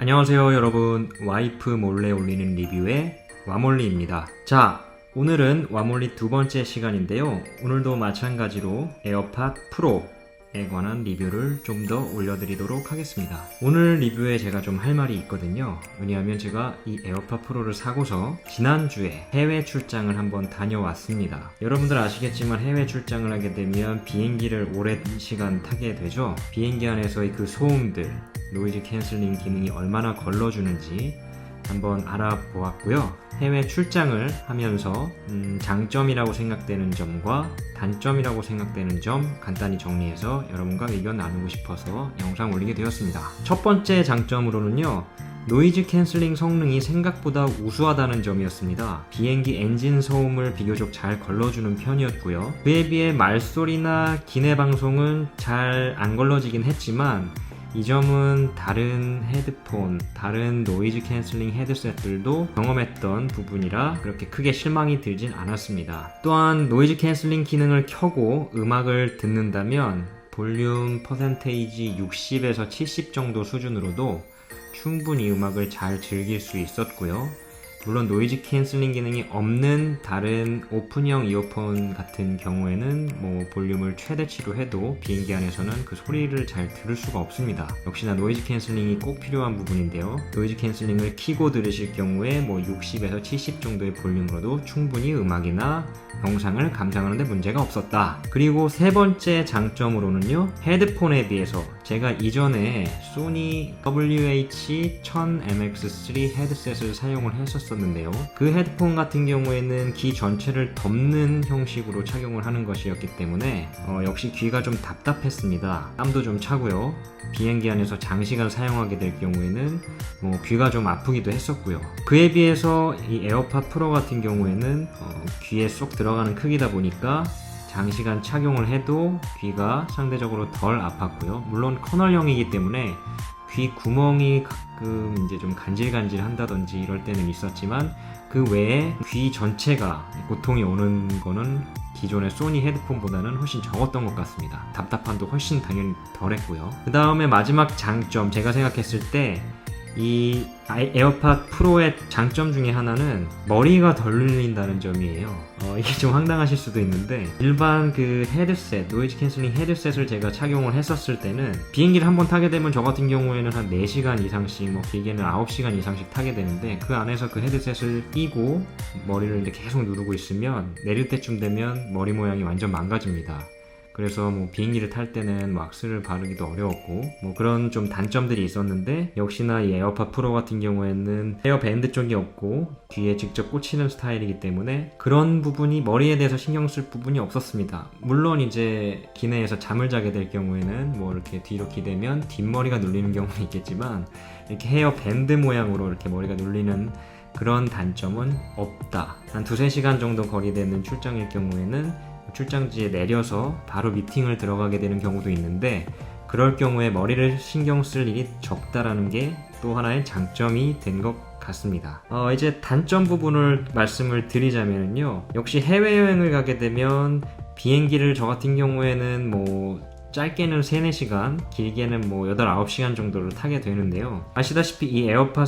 안녕하세요 여러분, 와이프 몰래 올리는 리뷰의 와몰리입니다. 자, 오늘은 와몰리 두 번째 시간인데요. 오늘도 마찬가지로 에어팟 프로에 관한 리뷰를 좀 더 올려드리도록 하겠습니다. 오늘 리뷰에 제가 좀 할 말이 있거든요. 왜냐하면 제가 이 에어팟 프로를 사고서 지난주에 해외 출장을 한번 다녀왔습니다. 여러분들 아시겠지만 해외 출장을 하게 되면 비행기를 오랜 시간 타게 되죠. 비행기 안에서의 그 소음들, 노이즈 캔슬링 기능이 얼마나 걸러주는지 한번 알아보았고요. 해외 출장을 하면서 장점이라고 생각되는 점과 단점이라고 생각되는 점 간단히 정리해서 여러분과 의견 나누고 싶어서 영상 올리게 되었습니다. 첫 번째 장점으로는요, 노이즈 캔슬링 성능이 생각보다 우수하다는 점이었습니다. 비행기 엔진 소음을 비교적 잘 걸러주는 편이었고요. 그에 비해 말소리나 기내 방송은 잘 안 걸러지긴 했지만 이 점은 다른 헤드폰, 다른 노이즈 캔슬링 헤드셋들도 경험했던 부분이라 그렇게 크게 실망이 들진 않았습니다. 또한 노이즈 캔슬링 기능을 켜고 음악을 듣는다면 볼륨 퍼센테이지 60에서 70 정도 수준으로도 충분히 음악을 잘 즐길 수 있었고요. 물론 노이즈 캔슬링 기능이 없는 다른 오픈형 이어폰 같은 경우에는 볼륨을 최대치로 해도 비행기 안에서는 그 소리를 잘 들을 수가 없습니다. 역시나 노이즈 캔슬링이 꼭 필요한 부분인데요. 노이즈 캔슬링을 켜고 들으실 경우에 60에서 70 정도의 볼륨으로도 충분히 음악이나 영상을 감상하는데 문제가 없었다. 그리고 세 번째 장점으로는요, 헤드폰에 비해서 제가 이전에 소니 WH-1000MX3 헤드셋을 사용을 했었는데요. 그 헤드폰 같은 경우에는 귀 전체를 덮는 형식으로 착용을 하는 것이었기 때문에 역시 귀가 좀 답답했습니다. 땀도 좀 차고요. 비행기 안에서 장시간 사용하게 될 경우에는 귀가 좀 아프기도 했었고요. 그에 비해서 이 에어팟 프로 같은 경우에는 귀에 쏙 들어가는 크기다 보니까 장시간 착용을 해도 귀가 상대적으로 덜 아팠고요. 물론 커널형이기 때문에 귀 구멍이 가끔 이제 좀 간질간질 한다든지 이럴 때는 있었지만 그 외에 귀 전체가 고통이 오는 거는 기존의 소니 헤드폰보다는 훨씬 적었던 것 같습니다. 답답함도 훨씬 당연히 덜했고요. 그 다음에 마지막 장점, 제가 생각했을 때 이 에어팟 프로의 장점 중에 하나는 머리가 덜 눌린다는 점이에요. 이게 좀 황당하실 수도 있는데, 일반 그 헤드셋, 노이즈 캔슬링 헤드셋을 제가 착용을 했었을 때는 비행기를 한번 타게 되면 저 같은 경우에는 한 4시간 이상씩, 길게는 9시간 이상씩 타게 되는데, 그 안에서 그 헤드셋을 끼고 머리를 이제 계속 누르고 있으면 내릴 때쯤 되면 머리 모양이 완전 망가집니다. 그래서 비행기를 탈 때는 왁스를 바르기도 어려웠고 그런 좀 단점들이 있었는데, 역시나 이 에어팟 프로 같은 경우에는 헤어밴드 쪽이 없고 귀에 직접 꽂히는 스타일이기 때문에 그런 부분이, 머리에 대해서 신경 쓸 부분이 없었습니다. 물론 이제 기내에서 잠을 자게 될 경우에는 이렇게 뒤로 기대면 뒷머리가 눌리는 경우는 있겠지만, 이렇게 헤어밴드 모양으로 이렇게 머리가 눌리는 그런 단점은 없다. 한 2-3시간 정도 거리되는 출장일 경우에는 출장지에 내려서 바로 미팅을 들어가게 되는 경우도 있는데, 그럴 경우에 머리를 신경 쓸 일이 적다라는 게 또 하나의 장점이 된 것 같습니다. 이제 단점 부분을 말씀을 드리자면요, 역시 해외여행을 가게 되면 비행기를 저 같은 경우에는 짧게는 3-4시간, 길게는 8-9시간 정도를 타게 되는데요. 아시다시피 이 에어팟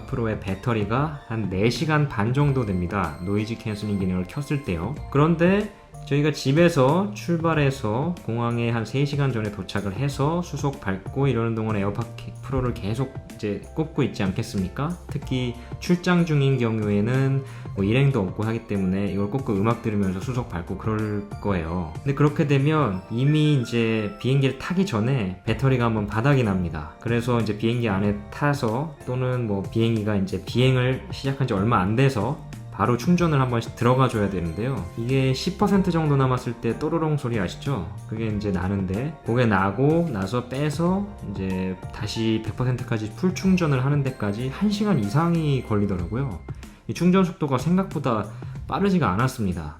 프로의 배터리가 한 4시간 반 정도 됩니다. 노이즈 캔슬링 기능을 켰을 때요. 그런데 저희가 집에서 출발해서 공항에 한 3시간 전에 도착을 해서 수속 밟고 이러는 동안 에어팟 프로를 계속 이제 꼽고 있지 않겠습니까? 특히 출장 중인 경우에는 일행도 없고 하기 때문에 이걸 꽂고 음악 들으면서 수속 밟고 그럴 거예요. 근데 그렇게 되면 이미 이제 비행기를 타기 전에 배터리가 한번 바닥이 납니다. 그래서 이제 비행기 안에 타서, 또는 비행기가 이제 비행을 시작한 지 얼마 안 돼서 바로 충전을 한 번씩 들어가 줘야 되는데요. 이게 10% 정도 남았을 때 또로롱 소리 아시죠? 그게 이제 나는데, 그게 나고 나서 빼서 이제 다시 100%까지 풀 충전을 하는 데까지 1시간 이상이 걸리더라고요. 이 충전 속도가 생각보다 빠르지가 않았습니다.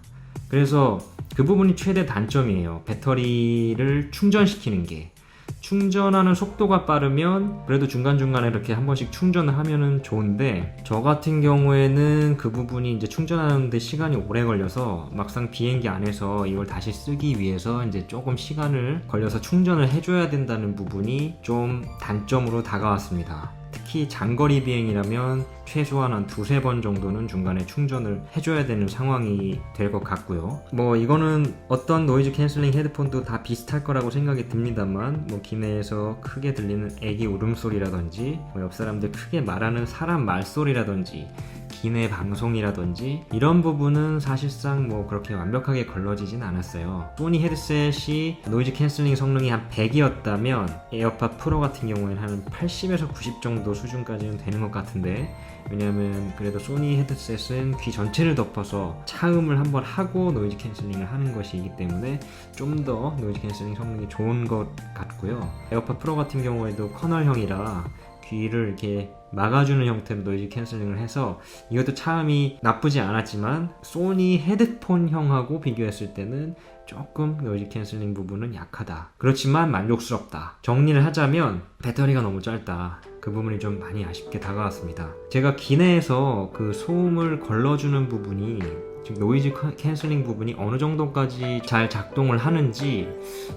그래서 그 부분이 최대 단점이에요. 배터리를 충전시키는 게. 충전하는 속도가 빠르면 그래도 중간중간에 이렇게 한 번씩 충전을 하면은 좋은데, 저 같은 경우에는 그 부분이 이제 충전하는데 시간이 오래 걸려서 막상 비행기 안에서 이걸 다시 쓰기 위해서 이제 조금 시간을 걸려서 충전을 해줘야 된다는 부분이 좀 단점으로 다가왔습니다. 특히 장거리 비행이라면 최소한 한 두세 번 정도는 중간에 충전을 해줘야 되는 상황이 될 것 같고요. 뭐 이거는 어떤 노이즈 캔슬링 헤드폰도 다 비슷할 거라고 생각이 듭니다만, 뭐 기내에서 크게 들리는 애기 울음소리라든지, 뭐 옆 사람들 크게 말하는 사람 말소리라든지, 기내 방송이라든지 이런 부분은 사실상 뭐 그렇게 완벽하게 걸러지진 않았어요. 소니 헤드셋이 노이즈 캔슬링 성능이 한 100이었다면 에어팟 프로 같은 경우에는 한 80에서 90 정도 수준까지는 되는 것 같은데, 왜냐하면 그래도 소니 헤드셋은 귀 전체를 덮어서 차음을 한번 하고 노이즈 캔슬링을 하는 것이기 때문에 좀 더 노이즈 캔슬링 성능이 좋은 것 같고요. 에어팟 프로 같은 경우에도 커널형이라 귀를 이렇게 막아주는 형태로 노이즈 캔슬링을 해서 이것도 차음이 나쁘지 않았지만, 소니 헤드폰형하고 비교했을 때는 조금 노이즈 캔슬링 부분은 약하다. 그렇지만 만족스럽다. 정리를 하자면 배터리가 너무 짧다. 그 부분이 좀 많이 아쉽게 다가왔습니다. 제가 기내에서 그 소음을 걸러주는 부분이, 즉 노이즈 캔슬링 부분이 어느 정도까지 잘 작동을 하는지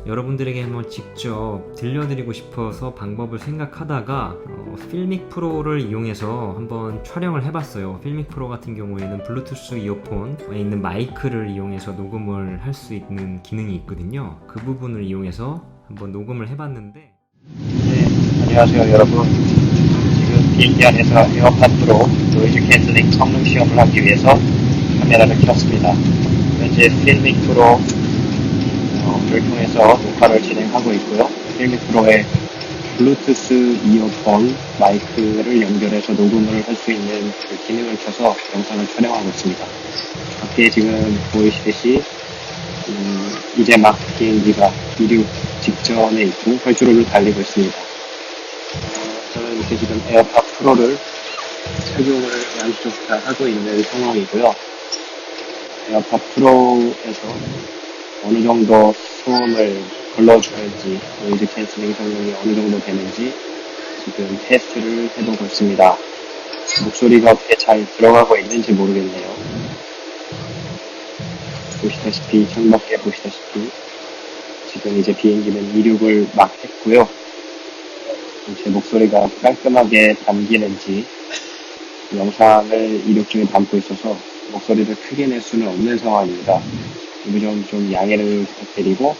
여러분들에게 한번 직접 들려드리고 싶어서 방법을 생각하다가 필믹 프로를 이용해서 한번 촬영을 해봤어요. 필믹 프로 같은 경우에는 블루투스 이어폰에 있는 마이크를 이용해서 녹음을 할 수 있는 기능이 있거든요. 그 부분을 이용해서 한번 녹음을 해봤는데, 네, 안녕하세요 여러분. 지금 비행기 안에서 에어팟 프로 노이즈 캔슬링 성능 시험을 하기 위해서 카메라를 켰습니다. 현재 필믹 프로를 통해서 녹화를 진행하고 있고요. 필믹 프로의 블루투스 이어폰 마이크를 연결해서 녹음을 할 수 있는 그 기능을 켜서 영상을 촬영하고 있습니다. 밖에 지금 보이시듯이 이제 막 비행기가 이륙 직전에 있고 활주로를 달리고 있습니다. 저는 이렇게 지금 에어팟 프로를 착용을 양쪽 다 하고 있는 상황이고요. 에어팟 프로에서 어느 정도 소음을 걸러줘야지 노이즈 캔슬링 성능이 어느 정도 되는지 지금 테스트를 해보고 있습니다. 목소리가 어떻게 잘 들어가고 있는지 모르겠네요. 보시다시피, 창밖에 보시다시피 지금 이제 비행기는 이륙을 막 했고요. 제 목소리가 깔끔하게 담기는지 영상을 이륙 중에 담고 있어서 목소리를 크게 낼 수는 없는 상황입니다. 이 점 좀 양해를 부탁드리고,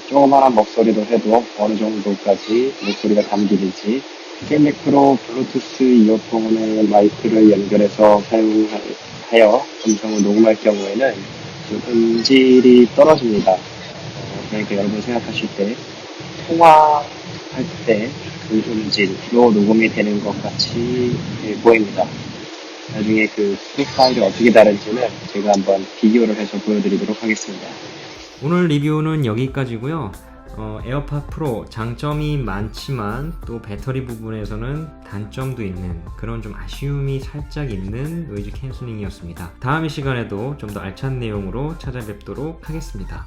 조그마한 목소리로 해도 어느 정도까지 목소리가 담기는지, 필믹 프로 블루투스 이어폰의 마이크를 연결해서 사용하여 음성을 녹음할 경우에는 좀 음질이 떨어집니다. 그러니까 여러분 생각하실 때 통화할 때 그 음질로 녹음이 되는 것 같이 보입니다. 나중에 그 스펙 파일이 어떻게 다른지는 제가 한번 비교를 해서 보여드리도록 하겠습니다. 오늘 리뷰는 여기까지고요. 에어팟 프로 장점이 많지만 또 배터리 부분에서는 단점도 있는, 그런 좀 아쉬움이 살짝 있는 노이즈 캔슬링이었습니다. 다음 시간에도 좀 더 알찬 내용으로 찾아뵙도록 하겠습니다.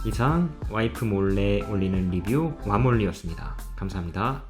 이상 와이프 몰래 올리는 리뷰 와몰리였습니다. 감사합니다.